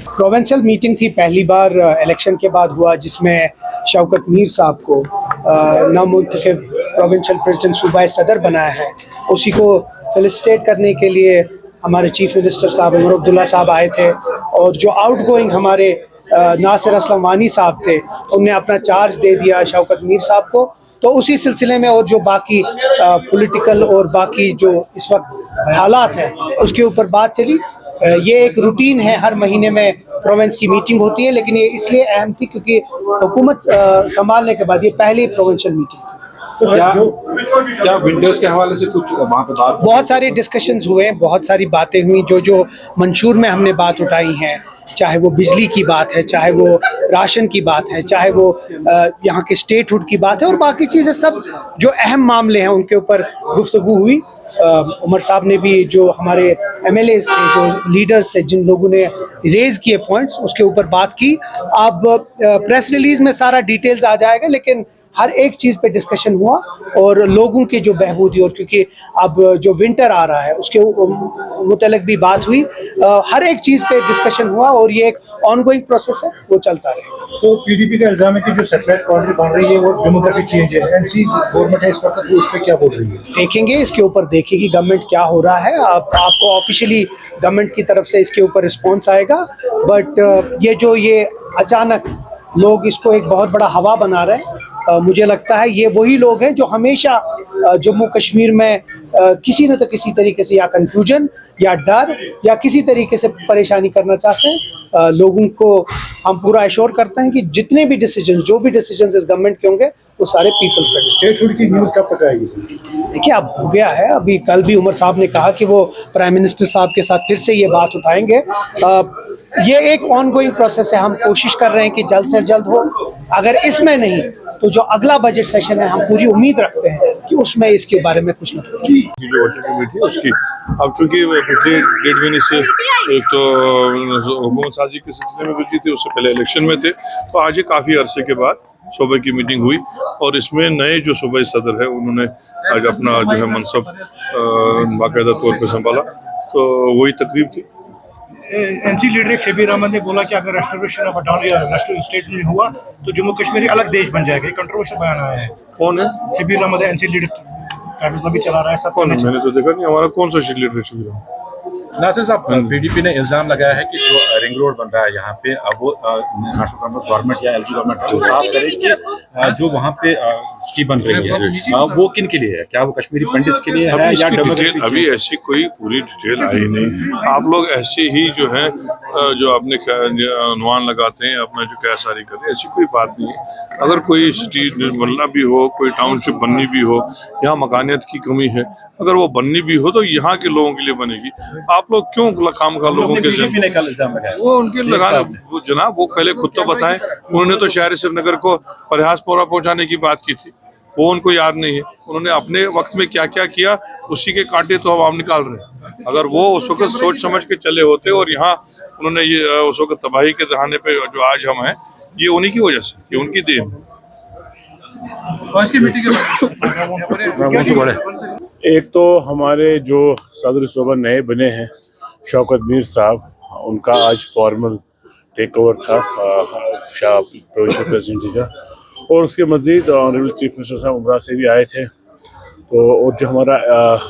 Provincial meeting थी, पहली बार election के बाद हुआ, जिसमें शौकत मीर साहब को नामुंतखब प्रोविंशियल प्रेसिडेंट सूबाई सदर बनाया है। उसी को फेलिसिटेट करने के लिए हमारे चीफ मिनिस्टर साहब उमर अब्दुल्ला साहब आए थे, और जो आउट गोइंग हमारे नासिर असलम वानी साहब थे, उनने अपना चार्ज दे दिया शौकत मीर साहब को। तो उसी सिलसिले में और जो बाकी पॉलिटिकल और बाकी जो इस वक्त हालात हैं उसके ऊपर बात चली। ये एक रूटीन है, हर महीने में प्रोविंस की मीटिंग होती है, लेकिन ये इसलिए अहम थी क्योंकि हुकूमत संभालने के बाद ये पहली प्रोविंशियल मीटिंग थी। तो क्या विंटर्स के हवाले से कुछ वहाँ पे बात, बहुत सारे डिस्कशंस हुए, बहुत सारी बातें हुई, जो मंशूर में हमने बात उठाई हैं, चाहे वो बिजली की बात है, चाहे वो राशन की बात है, चाहे वो यहाँ के स्टेटहुड की बात है, और बाकी चीज़ें सब जो अहम मामले हैं उनके ऊपर गुफ्तगू हुई। उमर साहब ने भी, जो हमारे MLAs थे, जो लीडर्स थे, जिन लोगों ने रेज किए पॉइंट्स, उसके ऊपर बात की। अब प्रेस रिलीज में सारा डिटेल्स आ जाएगा, लेकिन हर एक चीज़ पे डिस्कशन हुआ, और लोगों की जो बहबूदी, और क्योंकि अब जो विंटर आ रहा है उसके मुतल्लिक भी बात हुई। हर एक चीज़ पे डिस्कशन हुआ, और ये एक ऑनगोइंग प्रोसेस है, वो चलता रहेगा। तो PDP का इल्जाम है कि जो सैटेलाइट कॉन्ट्री बन रही है वो डेमोक्रेटिक चेंज है, NC गवर्नमेंट है इस वक्त, वो इस पर क्या बोल रही है? देखेंगे, इसके ऊपर देखेगी गवर्नमेंट क्या हो रहा है। आपको ऑफिशियली गवर्नमेंट की तरफ से इसके ऊपर रिस्पॉन्स आएगा, बट ये अचानक लोग इसको एक बहुत बड़ा हवा बना रहे हैं। मुझे लगता है ये वही लोग हैं जो हमेशा जम्मू कश्मीर में किसी न तो किसी तरीके से या कंफ्यूजन या डर या किसी तरीके से परेशानी करना चाहते हैं। लोगों को हम पूरा एश्योर करते हैं कि जितने भी डिसीजन, जो भी डिसीजन इस गवर्नमेंट के होंगे, वो सारे पीपल्स का। स्टेटहुड की न्यूज़ कब तक आएगी? देखिए, अब हो गया है, अभी कल भी उमर साहब ने कहा कि वो प्राइम मिनिस्टर साहब के साथ फिर से ये बात उठाएंगे। ये एक ऑनगोइंग प्रोसेस है, हम कोशिश कर रहे हैं कि जल्द से जल्द हो। अगर इसमें नहीं तो जो अगला बजट सेशन है, हम पूरी उम्मीद रखते हैं कि उसमें इसके बारे में कुछ न कुछ। जो वर्किंग कमेटी है उसकी अब चूंकि पिछले 1.5 महीने से एक तो हुकूमत साजी के सिलसिले में गुजरी थी, उससे पहले इलेक्शन में थे, तो आज ये काफ़ी अरसे के बाद सूबे की मीटिंग हुई, और इसमें नए जो सूबाई सदर है उन्होंने आज अपना जो है मनसब बाकायदा तौर पर संभाला, तो वही तकरीब थी। NC लीडर शबीर अहमद ने बोला कि अगर रेस्टोरेशन ऑफ ऑटोनॉमी या नेशनल स्टेट में हुआ तो जम्मू कश्मीर एक अलग देश बन जाएगा। कंट्रोवर्शियल बयान आया है। कौन है Shabir Ahmad? NC leader cabinet भी चला रहा है सब। कौन है? मैंने तो देखा नहीं, हमारा कौन सा लीडर है शबीर अहमद? नासिर साहब, PDP ने इल्जाम लगाया है कि जो रिंग रोड बन रहा है यहाँ पे, अब वो नेशनल कांग्रेस गवर्नमेंट या LG गवर्नमेंट जो साफ करे कि जो वहाँ पे स्ट्रीट बन रही है वो किन के लिए है? क्या वो कश्मीरी पंडित्स के लिए है या डेमोक्रेटिक? अभी ऐसी कोई पूरी डिटेल आई नहीं। आप लोग ऐसे ही जो है जो आपने अनुमान लगाते हैं, अपना जो कैसारी करते हैं, ऐसी कोई बात नहीं है। अगर कोई स्ट्रीट बनना भी हो, कोई टाउनशिप बननी भी हो, यहाँ मकानियत की कमी है, अगर वो बननी भी हो तो यहाँ के लोगों के लिए बनेगी। आप लोग क्यों खामखा लोगों के वो उनके लगाने, वो जनाब वो पहले खुद तो बताएं। उन्होंने तो शहर श्रीनगर को प्रयासपुरा पहुंचाने की बात की थी, वो उनको याद नहीं है। उन्होंने अपने वक्त में क्या क्या किया, उसी के कांटे तो अब हम निकाल रहे हैं। अगर वो उस वक्त सोच समझ के चले होते, और यहाँ उन्होंने ये उस वक्त तबाही के दहाने पे जो आज हम हैं, ये उन्हीं की वजह से, ये उनकी देन है। एक तो हमारे जो सदर सूबा नए बने हैं शौकत मीर साहब, उनका आज फॉर्मल टेक ओवर था शाह प्रोविंशियल प्रेसिडेंट का, और उसके मज़ीद ऑनरेबल चीफ मिनिस्टर साहब उमरा से भी आए थे। तो और जो हमारा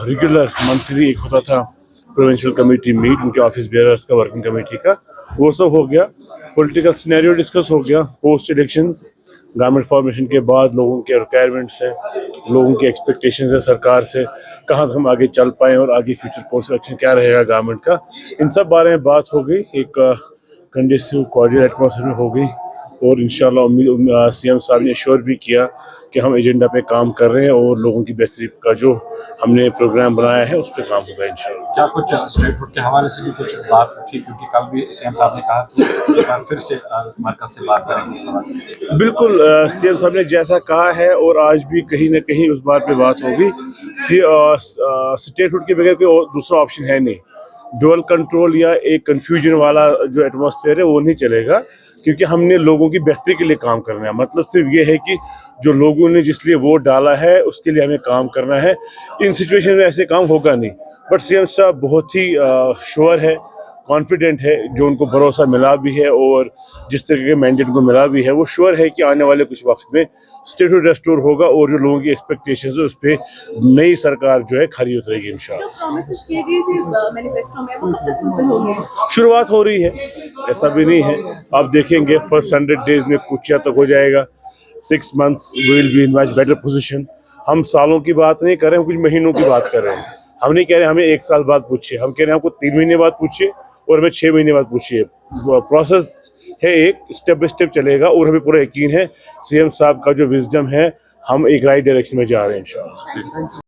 रेगुलर मंथली एक होता था प्रोविंशियल कमेटी मीट, उनके ऑफिस बेयरर्स का, वर्किंग कमेटी का, वो सब हो गया। पॉलिटिकल सिनेरियो डिस्कस हो गया। पोस्ट इलेक्शंस गवर्नमेंट फॉर्मेशन के बाद लोगों के रिक्वायरमेंट्स हैं, लोगों की एक्सपेक्टेशंस है सरकार से, कहाँ हम आगे चल पाएँ और आगे फ्यूचर कोर्स एक्शन क्या रहेगा गवर्नमेंट का, इन सब बारे में बात हो गई। एक कंडीसिव कॉर्डियल एटमॉस्फेयर में हो गई, और इंशाल्लाह उम्मीद CM साहब ने एश्योर भी किया कि हम एजेंडा पे काम कर रहे हैं, और लोगों की बेहतरी का जो हमने प्रोग्राम बनाया है उस पर काम होगा इंशाल्लाह। क्या कुछ स्टेटहुड के हवाले से भी कुछ बात उठी? क्योंकि कल भी CM साहब ने कहा कि एक बार फिर से मरकज से बात करेंगे। बिल्कुल, CM साहब ने जैसा कहा है, और आज भी कहीं ना कहीं उस बात पे बात होगी। स्टेटहुड के बगैर कोई दूसरा ऑप्शन है नहीं। डुअल कंट्रोल या एक कन्फ्यूजन वाला जो एटमॉस्फेयर है वो नहीं चलेगा, क्योंकि हमने लोगों की बेहतरी के लिए काम करना है। मतलब सिर्फ ये है कि जो लोगों ने जिस लिए वोट डाला है उसके लिए हमें काम करना है। इन सिचुएशन में ऐसे काम होगा नहीं, बट सीएम साहब बहुत ही श्योर है, कॉन्फिडेंट है, जो उनको भरोसा मिला भी है और जिस तरीके के मैंडेट को मिला भी है, वो श्योर है कि आने वाले कुछ वक्त में स्टेटहुड रेस्टोर होगा और जो लोगों की एक्सपेक्टेशंस है उस पर नई सरकार जो है खरी उतरेगी इंशाल्लाह। जो प्रॉमिसेस किए गए थे मैनिफेस्टो में वो कब तक फुलफिल होंगे? शुरुआत हो रही है, ऐसा भी नहीं है। आप देखेंगे फर्स्ट 100 डेज में कुछ तक हो जाएगा, 6 months will be in much better position. हम सालों की बात नहीं कर रहे हैं, कुछ महीनों की बात कर रहे हैं। हम नहीं कह रहे हमें 1 साल बाद पूछिए, हम कह रहे हैं हमको 3 महीने बाद पूछिए और हमें 6 महीने बाद पूछिए। प्रोसेस है, एक स्टेप बाय स्टेप चलेगा और हमें पूरा यकीन है सीएम साहब का जो विजडम है, हम एक राइट डायरेक्शन में जा रहे हैं इंशाल्लाह।